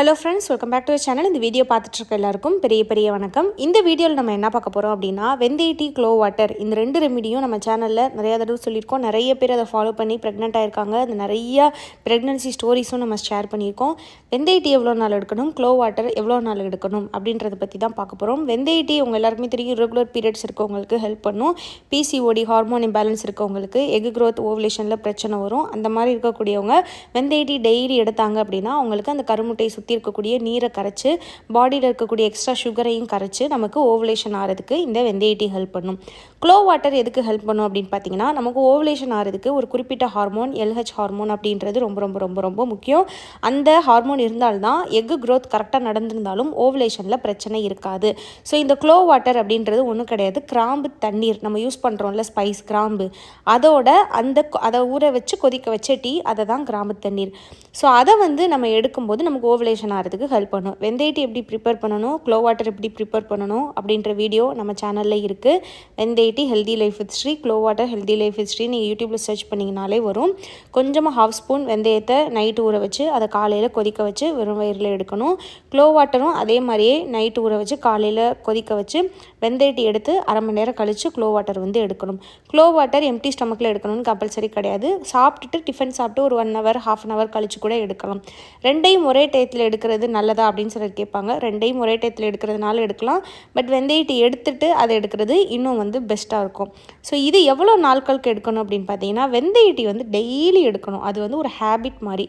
Hello friends, welcome back to channel. இந்த video பார்த்துட்ருக்க எல்லாருக்கும் பெரிய வணக்கம். இந்த வீடியோவில் நம்ம என்ன பார்க்க போகிறோம் அப்படின்னா, வெந்தய டீ, க்ளோ வாட்டர், இந்த 2 ரெமிடியும் நம்ம சேனலில் நிறையா தடவை சொல்லியிருக்கோம். நிறைய பேர் அதை ஃபாலோ பண்ணி ப்ரெக்னென்ட் ஆகிருக்காங்க. அந்த நிறையா ப்ரெக்னன்சி ஸ்டோரிஸும் நம்ம ஷேர் பண்ணியிருக்கோம். வெந்தய டீ எவ்வளோ நாள் எடுக்கணும், க்ளோ வாட்டர் எவ்வளோ நாள் எடுக்கணும் அப்படின்றத பற்றி தான் பார்க்க போகிறோம். வெந்தய டீ உங்கள் எல்லாருக்குமே தெரியும், ரெகுலர் பீரியட்ஸ் இருக்கவங்களுக்கு ஹெல்ப் பண்ணும். பிசிஓடி, ஹார்மோன் இம்பேலன்ஸ் இருக்கவங்களுக்கு, எக் க்ரோத், ஓவலேஷனில் பிரச்சனை வரும். அந்த மாதிரி இருக்கக்கூடியவங்க வெந்தய டீ டெய்லி எடுத்தாங்க அப்படின்னா அவங்களுக்கு அந்த கருமுட்டை சுற்றி இருக்கக்கூடிய நீரை கரைச்சி பாடியில் இருக்கக்கூடிய எக்ஸ்ட்ரா சுகரையும் கரைச்சி நமக்கு ஓவலேஷன் ஆகிறதுக்கு இந்த வெந்தய டீ ஹெல்ப் பண்ணும். க்ளோ வாட்டர் எதுக்கு ஹெல்ப் பண்ணும் அப்படின்னு பார்த்தீங்கன்னா, நமக்கு ஓவலேஷன் ஆகிறதுக்கு ஒரு குறிப்பிட்ட ஹார்மோன், LH ஹார்மோன் அப்படின்றது ரொம்ப முக்கியம். அந்த ஹார்மோன் இருந்தால்தான் எக் க்ரோத் கரெக்டாக நடந்திருந்தாலும் ஓவலேஷனில் பிரச்சனை இருக்காது. ஸோ இந்த க்ளோ வாட்டர் அப்படின்றது ஒன்றும் கிடையாது, கிராம்பு தண்ணீர் நம்ம யூஸ் பண்ணுறோம்ல, ஸ்பைஸ் கிராம்பு, அதை ஊற வச்சு கொதிக்க வச்ச டீ, அதை தான் கிராம்பு தண்ணீர். ஸோ அதை நம்ம எடுக்கும்போது நமக்கு ஓவலேஷன் ஆகிறதுக்கு ஹெல்ப் பண்ணும். வெந்தய டீ எப்படி ப்ரிப்பேர் பண்ணணும், க்ளோ வாட்டர் எப்படி ப்ரிப்பேர் பண்ணணும் அப்படின்ற வீடியோ நம்ம சேனலில் இருக்குது. வெந்தய tea healthy life history, glow water healthy life history நீங்கள் யூடியூப்பில் சர்ச் பண்ணிங்கனாலே வரும். கொஞ்சமாக 1/2 ஸ்பூன் வெந்தயத்தை நைட்டு ஊற வச்சு அதை காலையில் கொதிக்க வச்சு வெறும் வயிறில் எடுக்கணும். க்ளோ வாட்டரும் அதே மாதிரியே நைட்டு ஊற வச்சு காலையில் கொதிக்க வச்சு வெந்தய டீ எடுத்து 1/2 மணி நேரம் கழித்து க்ளோ வாட்டர் எடுக்கணும். க்ளோ வாட்டர் எம்டி ஸ்டமக்கில் எடுக்கணும்னு கம்பல்சரி கிடையாது. சாப்பிட்டுட்டு டிஃபன் சாப்பிட்டு ஒரு 1 ஹவர் 1/2 ஹவர் கழித்து கூட எடுக்கலாம். ரெண்டையும் ஒரே டயத்தில் எடுக்கிறது நல்லதா அப்படின்னு சொல்லி கேட்பாங்க. ரெண்டையும் ஒரே டயத்தில் எடுக்கிறதுனால எடுக்கலாம். பட் வெந்தய டீ எடுத்துட்டு அதை எடுக்கிறது இன்னும் பெஸ்ட்டாக இருக்கும். ஸோ இது எவ்வளோ நாட்களுக்கு எடுக்கணும் அப்படின்னு பார்த்தீங்கன்னா, வெந்தய டீ டெய்லி எடுக்கணும். அது ஒரு ஹேபிட் மாதிரி.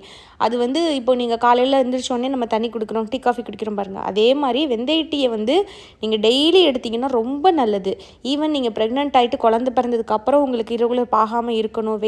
அது இப்போ நீங்கள் காலையில் எழுந்திரிச்சோடனே நம்ம தண்ணி குடிக்கிறோம், டீ காஃபி குடிக்கிறோம் பாருங்கள், அதே மாதிரி வெந்தய டீயை நீங்கள் டெய்லி எடுத்திங்கன்னா ரொம்ப நல்லது. ஈவன் நீங்கள் ப்ரெக்னென்ட் ஆகிட்டு குழந்தை பிறந்ததுக்கப்புறம் உங்களுக்கு இரகுலர் ஆகாமல் இருக்கணும்,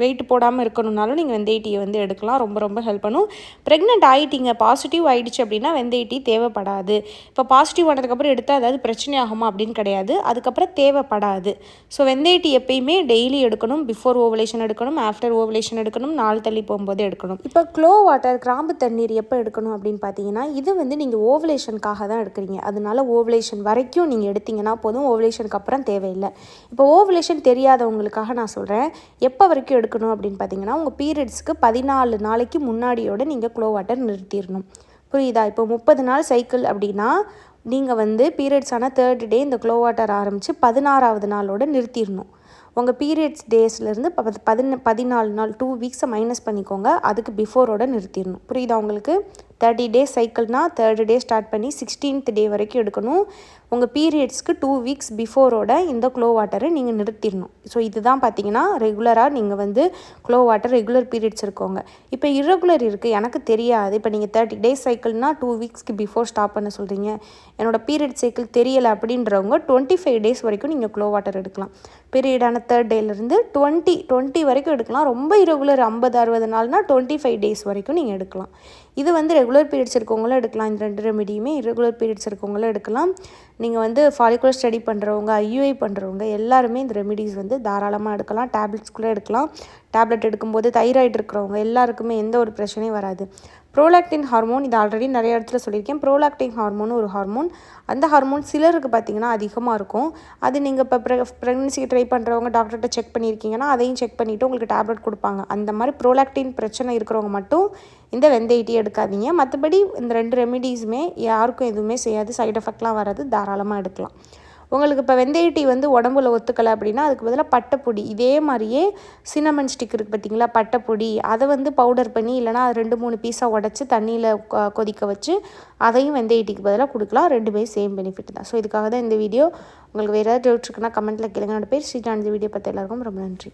வெயிட் போடாமல் இருக்கணும்னாலும் நீங்கள் வெந்தய டீயை எடுக்கலாம். ரொம்ப ஹெல்ப் பண்ணும். ப்ரெக்னென்ட் ஆகிட்டீங்க, பாசிட்டிவ் ஆகிடுச்சு அப்படின்னா வெந்தய டீ தேவைப்படாது. இப்போ பாசிட்டிவ் ஆனதுக்கப்புறம் எடுத்தால் அதாவது பிரச்சனை ஆகுமா அப்படின்னு கிடையாது, அதுக்கப்புறம் தேவைப்படாது. ஸோ வெந்தய டீ எப்பயுமே டெய்லி எடுக்கணும். பிஃபோர் ஓவலேஷன் எடுக்கணும், ஆஃப்டர் ஓவலேஷன் எடுக்கணும், நாள் தள்ளி போகும்போது எடுக்கணும். இப்போ க்ளோ வாட்டர், கிராம்பு தண்ணீர் எப்போ எடுக்கணும் அப்படின்னு பார்த்தீங்கன்னா, இது நீங்கள் ஓவலேஷனுக்காக தான் எடுக்கிறீங்க. அதனால ஓவலேஷன் வரைக்கும் நீங்கள் எடுத்தீங்கன்னா போதும், ஓவலேஷனுக்கு அப்புறம் தேவையில்லை. இப்போ ஓவலேஷன் தெரியாதவங்களுக்காக நான் சொல்கிறேன், எப்போ வரைக்கும் எடுக்கணும் அப்படின்னு பார்த்தீங்கன்னா, உங்கள் பீரியட்ஸ்க்கு 14 நாளைக்கு முன்னாடியோட நீங்கள் க்ளோ வாட்டர் நிறுத்திடணும். புரியுதா? இப்போ 30 நாள் சைக்கிள் அப்படின்னா நீங்கள் பீரியட்ஸ் ஆன 3rd டே இந்த க்ளோ வாட்டர் ஆரம்பித்து 16வது நாளோட நிறுத்திடணும். உங்கள் பீரியட்ஸ் டேஸ்லேருந்து 14 நாள் 2 வீக்ஸை மைனஸ் பண்ணிக்கோங்க, அதுக்கு பிஃபோரோட நிறுத்திடணும். புரியுதா உங்களுக்கு? 30 டேஸ் சைக்கிள்னால் 3rd டே ஸ்டார்ட் பண்ணி 16th டே வரைக்கும் எடுக்கணும். உங்கள் பீரியட்ஸ்க்கு 2 வீக்ஸ் பிஃபோரோட இந்த க்ளோ வாட்டரை நீங்கள் நிறுத்திடணும். ஸோ இதுதான் பார்த்தீங்கன்னா ரெகுலராக நீங்கள் க்ளோ வாட்டர் ரெகுலர் பீரியட்ஸ் இருக்கவங்க. இப்போ இரகுலர் இருக்குது, எனக்கு தெரியாது, இப்போ நீங்கள் 30 டேஸ் சைக்கிள்னால் 2 வீக்ஸ்க்கு பிஃபோர் ஸ்டாப் பண்ண சொல்கிறீங்க, என்னோட பீரியட் சைக்கிள் தெரியலை அப்படின்றவங்க 25 டேஸ் வரைக்கும் நீங்கள் க்ளோ வாட்டர் எடுக்கலாம். பீரியடான 3rd டேலேருந்து 20 வரைக்கும் எடுக்கலாம். ரொம்ப இரகுலர் 50-60 நாள்னால் 25 டேஸ் வரைக்கும் நீங்கள் எடுக்கலாம். இது ரெகுலர் பீரியட்ஸ் இருக்கவங்களும் எடுக்கலாம். இந்த 2 ரெமிடியுமே இரகுலர் பீரியட்ஸ் இருக்கவங்களும் எடுக்கலாம். நீங்கள் ஃபாலிகுலர் ஸ்டடி பண்ணுறவங்க, IUI பண்ணுறவங்க எல்லாருமே இந்த ரெமிடிஸ் தாராளமாக எடுக்கலாம். டேப்லெட்ஸ் கூட எடுக்கலாம். டேப்லெட் எடுக்கும்போது தைராய்டு இருக்கிறவங்க எல்லாருக்குமே எந்த ஒரு பிரச்சனையும் வராது. ப்ரோலாக்டின் ஹார்மோன், இது ஆல்ரெடி நிறைய இடத்துல சொல்லியிருக்கேன். ப்ரோலாக்டின் ஹார்மோன் ஒரு ஹார்மோன். அந்த ஹார்மோன் சிலருக்கு பார்த்திங்கன்னா அதிகமாக இருக்கும். அது நீங்கள் இப்போ ப்ரெக்னன்சிக்கு ட்ரை பண்ணுறவங்க டாக்டர்கிட்ட செக் பண்ணியிருக்கீங்கன்னா அதையும் செக் பண்ணிவிட்டு உங்களுக்கு டேப்லெட் கொடுப்பாங்க. அந்த மாதிரி ப்ரோலாக்டின் பிரச்சனை இருக்கிறவங்க மட்டும் இந்த வெந்தய டீ எடுக்காதீங்க. மற்றபடி இந்த 2 ரெமிடிஸுமே யாருக்கும் எதுவுமே செய்யாது, சைட் எஃபெக்ட்லாம் வராது, தாராளமாக எடுக்கலாம். உங்களுக்கு இப்போ வெந்தய டீ உடம்புல ஒத்துக்கலை அப்படின்னா அதுக்கு பதிலாக பட்டைப்பொடி, இதே மாதிரியே சின்னமன் ஸ்டிக் இருக்குது பார்த்தீங்களா, பட்டைப்பொடி, அதை பவுடர் பண்ணி இல்லைனா 2-3 பீஸாக உடச்சி தண்ணியில் கொதிக்க வச்சு அதையும் வெந்தய டீக்கு பதிலாக கொடுக்கலாம். 2மே சேம் பெனிஃபிட் தான். ஸோ இதுக்காக தான் இந்த வீடியோ. உங்களுக்கு வேறு ஏதாவது டவுட் இருக்குன்னா கமெண்ட்டில் கேளுங்க. என்னோட பேர் ஸ்ரீஜா. இந்த வீடியோ பார்த்து எல்லாருக்கும் ரொம்ப நன்றி.